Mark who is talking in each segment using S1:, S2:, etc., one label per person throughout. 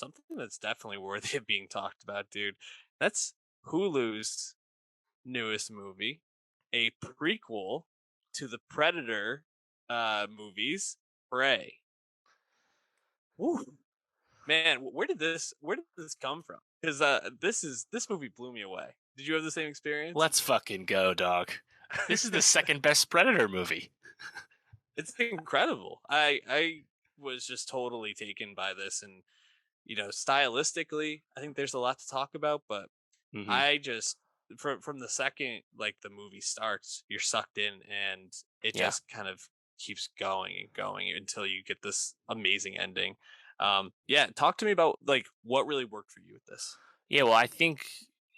S1: something that's definitely worthy of being talked about, dude. That's Hulu's newest movie, a prequel to the Predator movies, Prey. Woo. Man, where did this come from? Because this movie blew me away. Did you have the same experience?
S2: Let's fucking go, dog. This is the second best Predator movie.
S1: It's incredible. I was just totally taken by this, and stylistically, I think there's a lot to talk about, but
S2: Hmm.
S1: I just from the second like the movie starts, you're sucked in, and it
S2: Yeah.
S1: just kind of keeps going and going until you get this amazing ending. Yeah, talk to me about like what really worked for you with this.
S2: Yeah, well, I think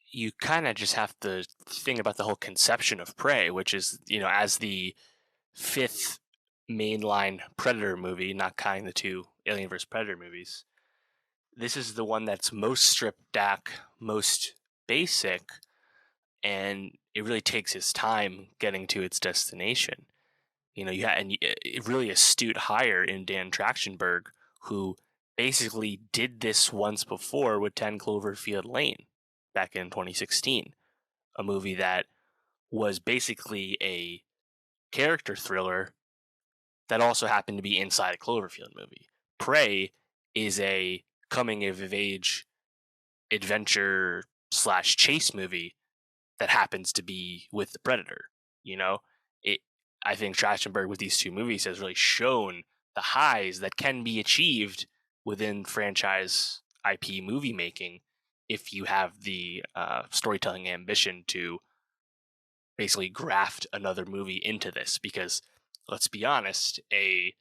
S2: you kind of just have to think about the whole conception of Prey, which is, as the fifth mainline Predator movie, not counting the two Alien vs. Predator movies. This is the one that's most stripped back, most basic, and it really takes its time getting to its destination. You had a really astute hire in Dan Trachtenberg, who basically did this once before with 10 Cloverfield Lane back in 2016, a movie that was basically a character thriller that also happened to be inside a Cloverfield movie. Prey is a coming of age adventure slash chase movie that happens to be with the Predator. You know, it. I think Trachtenberg with these two movies has really shown the highs that can be achieved within franchise IP movie making if you have the storytelling ambition to basically graft another movie into this. Because let's be honest, a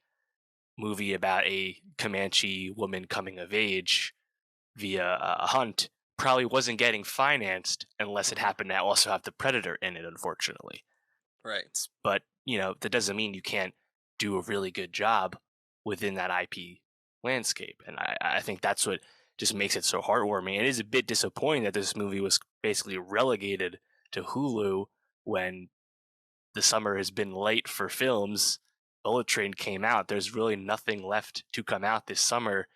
S2: movie about a Comanche woman coming of age via a hunt probably wasn't getting financed unless it happened to also have the Predator in it, unfortunately.
S1: Right.
S2: But, that doesn't mean you can't do a really good job within that IP landscape. And I think that's what just makes it so heartwarming. It is a bit disappointing that this movie was basically relegated to Hulu when the summer has been late for films. Bullet Train came out. There's really nothing left to come out this summer.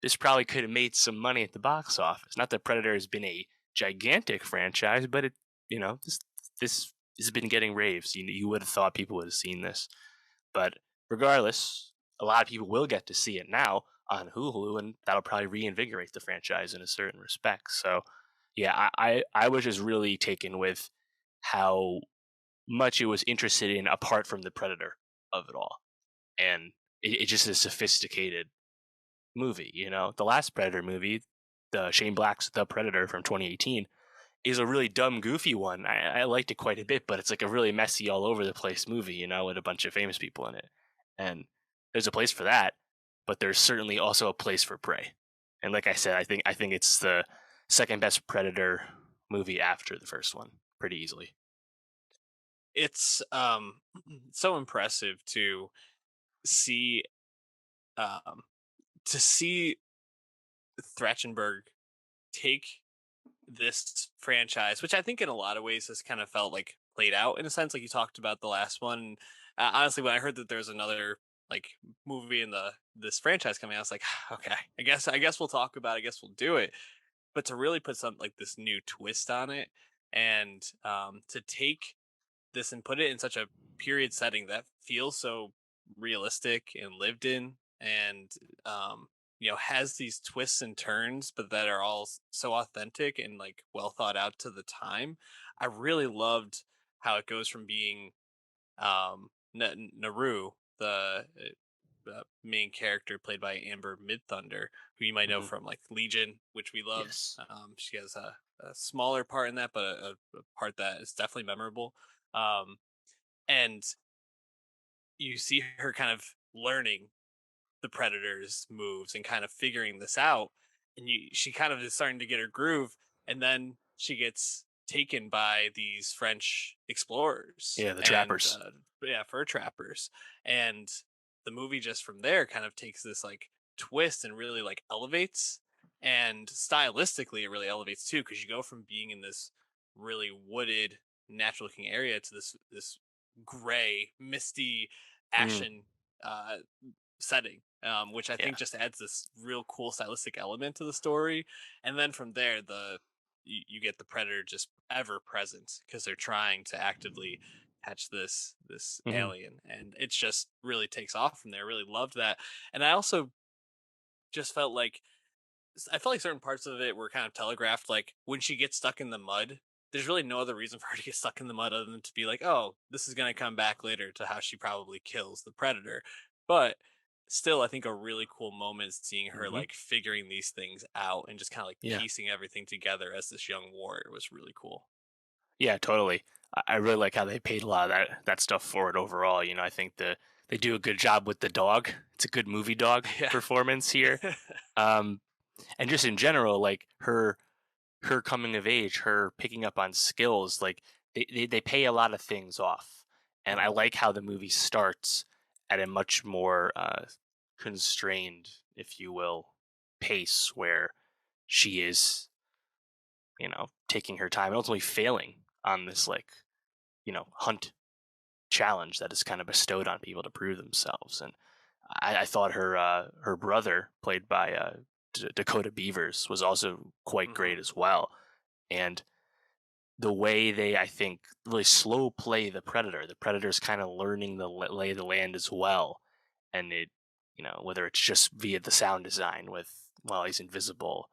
S2: This probably could have made some money at the box office. Not that Predator has been a gigantic franchise, but this has been getting raves. You would have thought people would have seen this, but regardless, a lot of people will get to see it now on Hulu, and that'll probably reinvigorate the franchise in a certain respect. So, yeah, I was just really taken with how much it was interested in apart from the Predator of it all, and it's just a sophisticated movie. The last Predator movie, the Shane Black's The Predator from 2018, is a really dumb, goofy one. I liked it quite a bit, but it's like a really messy, all over the place movie, with a bunch of famous people in it. And there's a place for that, but there's certainly also a place for Prey. And like I said, I think it's the second best Predator movie after the first one, pretty easily.
S1: It's so impressive see um to see Thrachenberg take this franchise, which I think in a lot of ways has kind of felt like played out in a sense. Like you talked about the last one. Honestly, when I heard that there's another like movie in the this franchise coming out, I was like, okay, I guess we'll talk about it. I guess we'll do it. But to really put some like this new twist on it, and to take this and put it in such a period setting that feels so realistic and lived in, and has these twists and turns but that are all so authentic and like well thought out to the time. I really loved how it goes from being Naru, the main character played by Amber Midthunder, who you might know
S2: Hmm.
S1: from like Legion, which we loved.
S2: Yes.
S1: She has a smaller part in that, but a part that is definitely memorable. Um, and you see her kind of learning the Predator's moves and kind of figuring this out, and she kind of is starting to get her groove, and then she gets taken by these French explorers
S2: Yeah, the
S1: and
S2: Trappers.
S1: yeah, fur trappers, and the movie just from there kind of takes this like twist and really like elevates, and stylistically it really elevates too, because you go from being in this really wooded natural looking area to this gray misty
S2: Mm.
S1: ashen uh setting, which I
S2: Yeah.
S1: think just adds this real cool stylistic element to the story. And then from there, you get the predator just ever present because they're trying to actively catch this
S2: Hmm.
S1: alien, and it's just really takes off from there. Really loved that, and I also just felt like I felt like certain parts of it were kind of telegraphed. Like when she gets stuck in the mud, there's really no other reason for her to get stuck in the mud other than to be like, oh, this is going to come back later to how she probably kills the predator. But still, I think a really cool moment is seeing her
S2: Hmm.
S1: like figuring these things out and just kind of like
S2: Yeah.
S1: piecing everything together as this young warrior was really cool.
S2: Yeah, totally. I really like how they paid a lot of that stuff forward overall. I think they do a good job with the dog. It's a good movie dog
S1: Yeah.
S2: performance here. Um, and just in general, like her coming of age, her picking up on skills, like they pay a lot of things off. And I
S1: Mhm,
S2: like how the movie starts at a much more constrained, if you will, pace where she is, taking her time and ultimately failing on this like, hunt challenge that is kind of bestowed on people to prove themselves. And I thought her brother, played by Dakota Beavers, was also quite
S1: mhm,
S2: great as well. And the way they, I think, really slow play the predator. The predator's kind of learning the lay of the land as well, and whether it's just via the sound design with while he's invisible,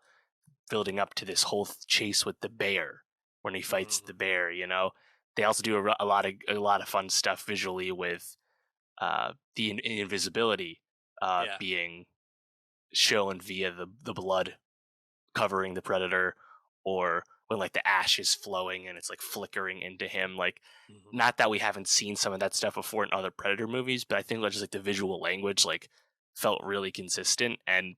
S2: building up to this whole chase with the bear when he fights the
S1: mhm.
S2: bear. They also do a lot of fun stuff visually with the invisibility
S1: Yeah.
S2: being shown via the blood covering the predator, or when like the ash is flowing and it's like flickering into him. Like,
S1: Mhm.
S2: not that we haven't seen some of that stuff before in other predator movies, but I think just like the visual language like felt really consistent, and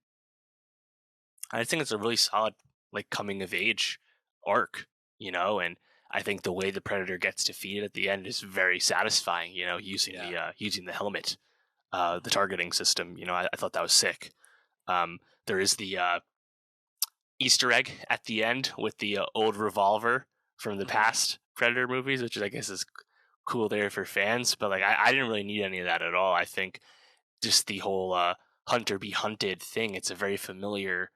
S2: I think it's a really solid like coming of age arc, and I think the way the predator gets defeated at the end is very satisfying, using
S1: Yeah.
S2: the helmet, the
S1: Mhm,
S2: targeting system. I thought that was sick. There is the Easter egg at the end with the old revolver from the
S1: mhm.
S2: past Predator movies, which I guess is cool there for fans. But like, I didn't really need any of that at all. I think just the whole hunter be hunted thing. It's a very familiar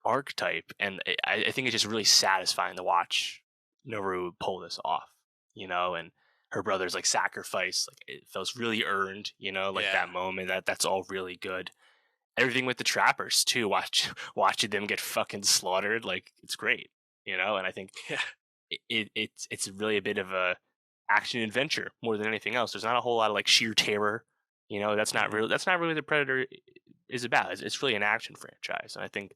S2: archetype, and I think it's just really satisfying to watch Naru pull this off. And her brother's like sacrifice, like it feels really earned. Like
S1: Yeah.
S2: that moment. That's all really good. Everything with the trappers too. Watching them get fucking slaughtered, like it's great. And I think
S1: Yeah.
S2: it's really a bit of a action adventure more than anything else. There's not a whole lot of like sheer terror.
S1: Mhm.
S2: That's not really the Predator is about. It's really an action franchise, and I think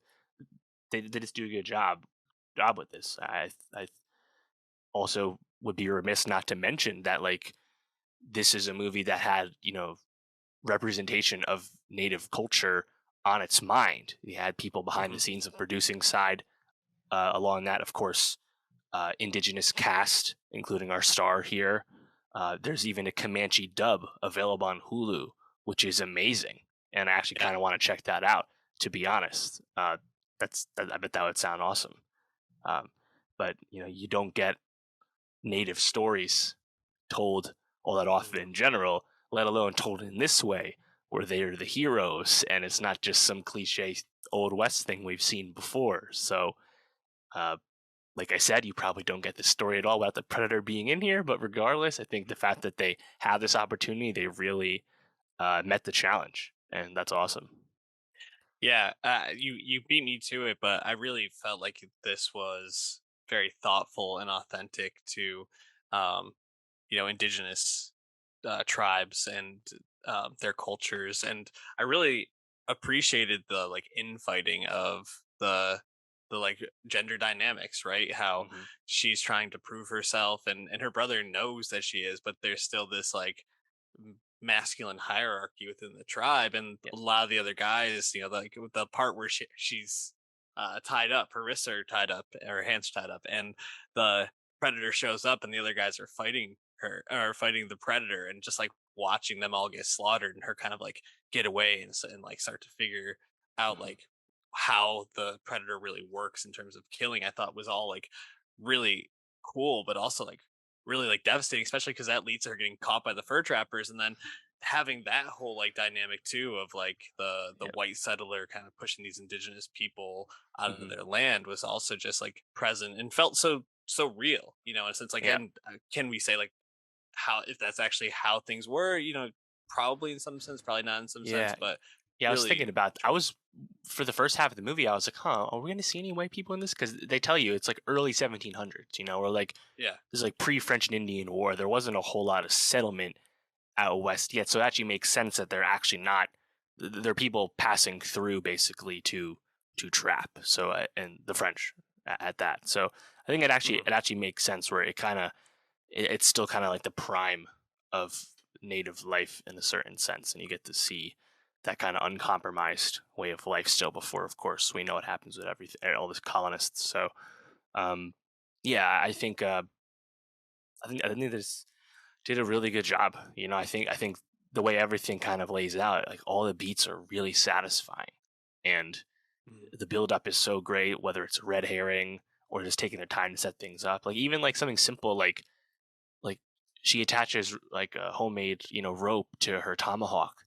S2: they just do a good job with this. I also would be remiss not to mention that like this is a movie that had representation of native culture on its mind. You had people behind the
S1: Mhm.
S2: scenes of producing side, along that, of course, indigenous cast, including our star here. There's even a Comanche dub available on Hulu, which is amazing, and I actually
S1: Yeah.
S2: kind of want to check that out. To be honest, I bet that would sound awesome. Um, but you don't get native stories told all that often
S1: Mhm.
S2: in general, let alone told in this way, where they are the heroes and it's not just some cliche old west thing we've seen before. So, uh, like I said, you probably don't get the story at all without the predator being in here. But regardless, I think the fact that they have this opportunity, they really met the challenge, and that's awesome.
S1: Yeah, you beat me to it, but I really felt like this was very thoughtful and authentic to, um, indigenous tribes and their cultures, and I really appreciated the like infighting of the like gender dynamics, right? How
S2: Hmm.
S1: she's trying to prove herself, and her brother knows that she is, but there's still this like masculine hierarchy within the tribe, and
S2: Yeah.
S1: a lot of the other guys, like with the part where she's tied up, her wrists are tied up, her hands tied up, and the predator shows up, and the other guys are fighting her or fighting the predator, and just like watching them all get slaughtered, and her kind of like get away and like start to figure out
S2: Hmm.
S1: like how the predator really works in terms of killing. I thought was all like really cool, but also like really like devastating, especially because that leads to her getting caught by the fur trappers, and then having that whole like dynamic too of like the
S2: Yep.
S1: white settler kind of pushing these indigenous people out of
S2: Hmm.
S1: their land was also just like present and felt so real, in a sense. Like,
S2: Yeah.
S1: and can we say like how if that's actually how things were? Probably in some sense, probably not in some sense,
S2: Yeah.
S1: but
S2: Yeah, I was thinking
S1: really,
S2: about. I was for the first half of the movie. I was like, "Huh, are we going to see any white people in this?" Because they tell you it's like early 1700s. Or like
S1: yeah.
S2: there's like pre-French and Indian War. There wasn't a whole lot of settlement out west yet, so it actually makes sense that they're actually not. They're people passing through basically to trap. So and the French at that. So I think
S1: Mhm.
S2: it actually makes sense where it's still kind of like the prime of native life in a certain sense, and you get to see that kind of uncompromised way of life still before, of course, we know what happens with everything, all these colonists. So, um, yeah, I think this did a really good job. I think the way everything kind of lays out, like all the beats are really satisfying, and
S1: Mhm.
S2: the build-up is so great. Whether it's red herring or just taking their time to set things up, like even like something simple like she attaches like a homemade rope to her tomahawk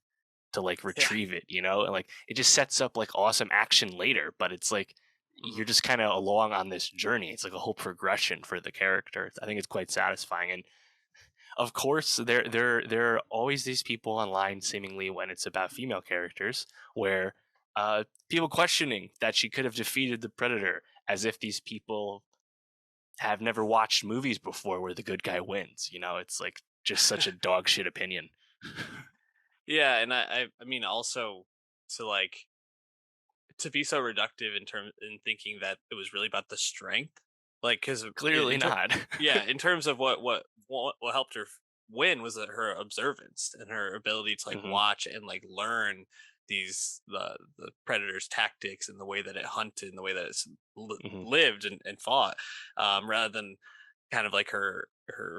S2: to like
S1: Yeah.
S2: retrieve it, and like it just sets up like awesome action later, but it's like
S1: Mhm.
S2: you're just kind of along on this journey. It's like a whole progression for the character. I think it's quite satisfying. And of course there are always these people online seemingly when it's about female characters where people questioning that she could have defeated the predator, as if these people have never watched movies before where the good guy wins. It's like just such a dog shit opinion.
S1: Yeah, and I mean also to like to be so reductive in thinking that it was really about the strength, like because
S2: Clearly not.
S1: yeah, in terms of what helped her win was that her observance and her ability to like
S2: Hmm.
S1: watch and like learn the predator's tactics and the way that it hunted and the way that it's
S2: Hmm.
S1: lived and fought, rather than kind of like her
S2: Yeah.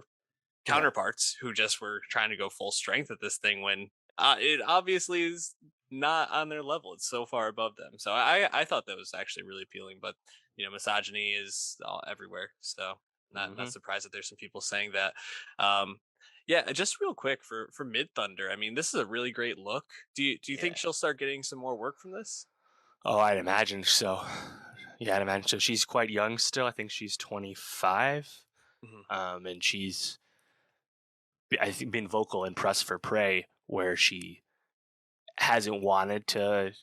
S1: counterparts who just were trying to go full strength at this thing when it obviously is not on their level. It's so far above them. So I thought that was actually really appealing. But misogyny is all everywhere. So not
S2: Hmm.
S1: surprised that there's some people saying that. Um, yeah, just real quick for Mid Thunder. I mean, this is a really great look. Do you think
S2: Yeah.
S1: she'll start getting some more work from this?
S2: Oh, I'd imagine so. Yeah, I'd imagine so. She's quite young still. I think she's 25.
S1: Hmm.
S2: And she's, I think, been vocal in Press for Prey, where she hasn't wanted to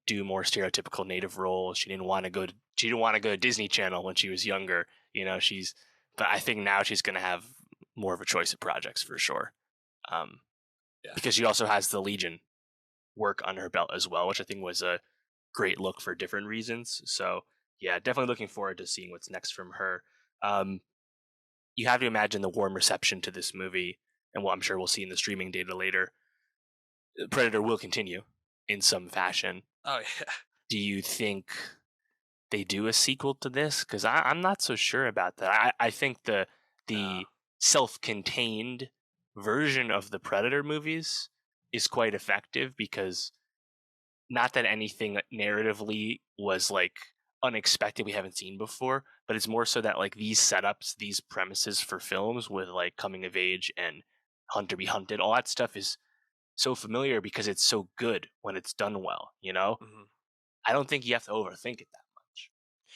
S2: do more stereotypical native roles. She didn't want to go to Disney Channel when she was younger. But I think now she's going to have more of a choice of projects for sure. Um,
S1: Yeah.
S2: because she also has the Legion work under her belt as well, which I think was a great look for different reasons. So yeah, definitely looking forward to seeing what's next from her. Um, you have to imagine the warm reception to this movie, and what I'm sure we'll see in the streaming data later. Predator will continue in some fashion.
S1: Oh yeah.
S2: Do you think they do a sequel to this? Because I'm not so sure about that. I think
S1: No.
S2: the self-contained version of the Predator movies is quite effective, because not that anything narratively was like unexpected we haven't seen before, but it's more so that like these setups, these premises for films with like coming of age and hunter be hunted, all that stuff is so familiar because it's so good when it's done well.
S1: Hmm.
S2: I don't think you have to overthink it that much,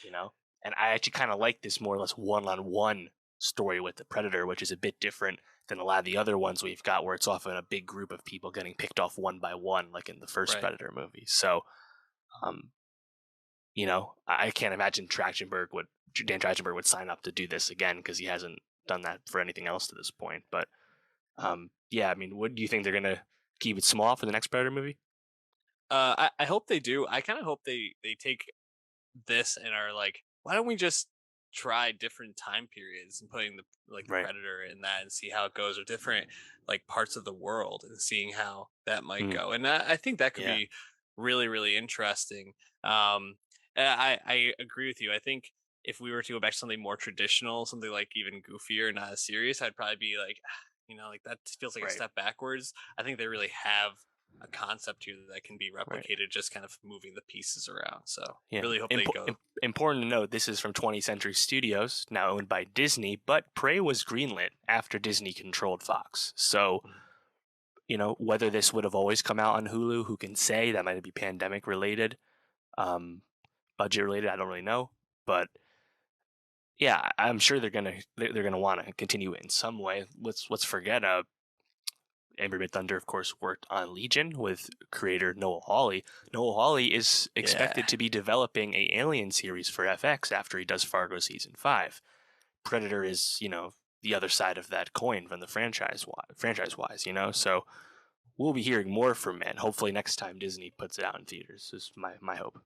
S2: you know? And I actually kind of like this more or less one on one story with the Predator, which is a bit different than a lot of the other ones we've got, where it's often a big group of people getting picked off one by one, like in the first
S1: Right.
S2: Predator movie. So, um, I can't imagine Dan Trachtenberg would sign up to do this again, because he hasn't done that for anything else to this point. But yeah, I mean, what do you think they're gonna keep it small for the next Predator movie?
S1: I hope they do. I kind of hope they take this and are like, why don't we just try different time periods and putting the
S2: Right.
S1: predator in that and see how it goes, or different like parts of the world and seeing how that might
S2: Mm,
S1: go. And I think that could
S2: yeah.
S1: be really interesting. And I agree with you. I think if we were to go back to something more traditional, something like even goofier, not as serious, I'd probably be like, like that feels like a
S2: Right.
S1: step backwards. I think they really have a concept here that can be
S2: Right.
S1: replicated, just kind of moving the pieces around. So
S2: Yeah.
S1: really hope they go.
S2: Important to note, this is from 20th Century Studios, now owned by Disney, but Prey was greenlit after Disney controlled Fox. So whether this would have always come out on Hulu, who can say? That might be pandemic related, um, budget related. I don't really know, but yeah, I'm sure they're gonna want to continue it in some way. Let's forget Amber Mid Thunder, of course, worked on Legion with creator Noah Hawley. Noah Hawley is
S1: Yeah.
S2: expected to be developing a Alien series for FX after he does Fargo season 5. Predator is, the other side of that coin from the franchise wise, So we'll be hearing more from it. Hopefully next time Disney puts it out in theaters is my hope.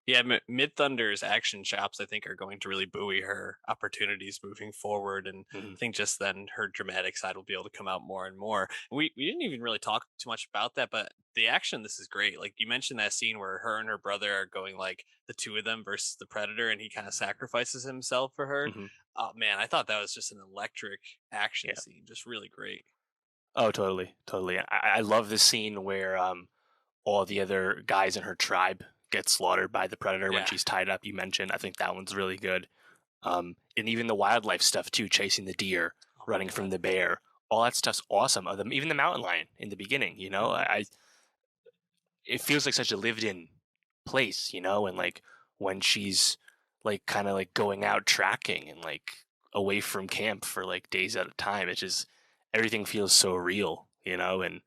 S1: Yeah, Mid Thunder's action chops, I think, are going to really buoy her opportunities moving forward, and
S2: Hmm.
S1: I think just then her dramatic side will be able to come out more and more. We didn't even really talk too much about that, but the action this is great. Like you mentioned that scene where her and her brother are going like the two of them versus the predator, and he kind of sacrifices himself for her.
S2: Hmm.
S1: Oh man, I thought that was just an electric action
S2: Yeah.
S1: scene, just really great.
S2: Oh, totally, totally. I love the scene where all the other guys in her tribe get slaughtered by the predator when
S1: Yeah.
S2: she's tied up. You mentioned. I think that one's really good. And even the wildlife stuff too, chasing the deer,
S1: Oh my
S2: running from
S1: god.
S2: the bear, all that stuff's awesome. Even the mountain lion in the beginning,
S1: Hmm.
S2: it feels like such a lived-in place, and like when she's like kind of like going out tracking and like away from camp for like days at a time, it just everything feels so real, and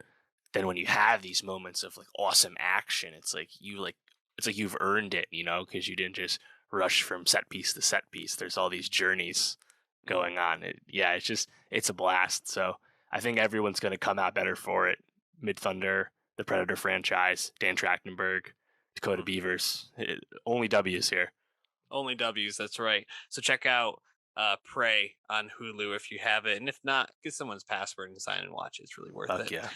S2: then when you have these moments of like awesome action, it's like you've earned it, because you didn't just rush from set piece to set piece. There's all these journeys going on. Yeah, it's a blast. So I think everyone's going to come out better for it. Mid Thunder, the Predator franchise, Dan Trachtenberg, Dakota
S1: Hmm.
S2: Beavers, only W's here.
S1: Only W's, that's right. So check out Prey on Hulu if you have it. And if not, get someone's password and sign and watch it. It's really worth
S2: Fuck
S1: it.
S2: yeah.